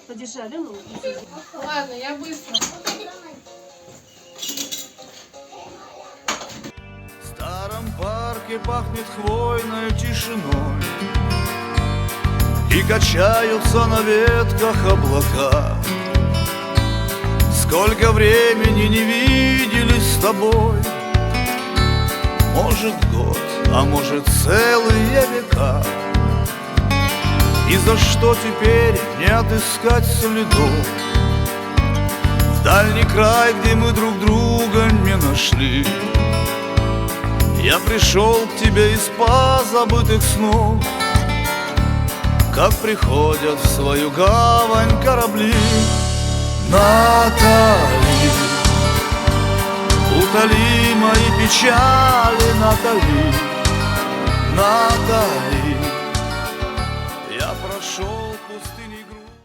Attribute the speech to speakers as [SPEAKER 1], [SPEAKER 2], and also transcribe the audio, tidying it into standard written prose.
[SPEAKER 1] подешевле, ну.
[SPEAKER 2] Ладно, я быстро.
[SPEAKER 3] В старом парке пахнет хвойной тишиной, и качаются на ветках облака. Сколько времени не виделись с тобой, может год, а может целые века. И за что теперь не отыскать следов в дальний край, где мы друг друга не нашли? Я пришел к тебе из позабытых снов, как приходят в свою гавань корабли. Натали, утоли мои печали, Натали, Натали. Я прошел пустыню.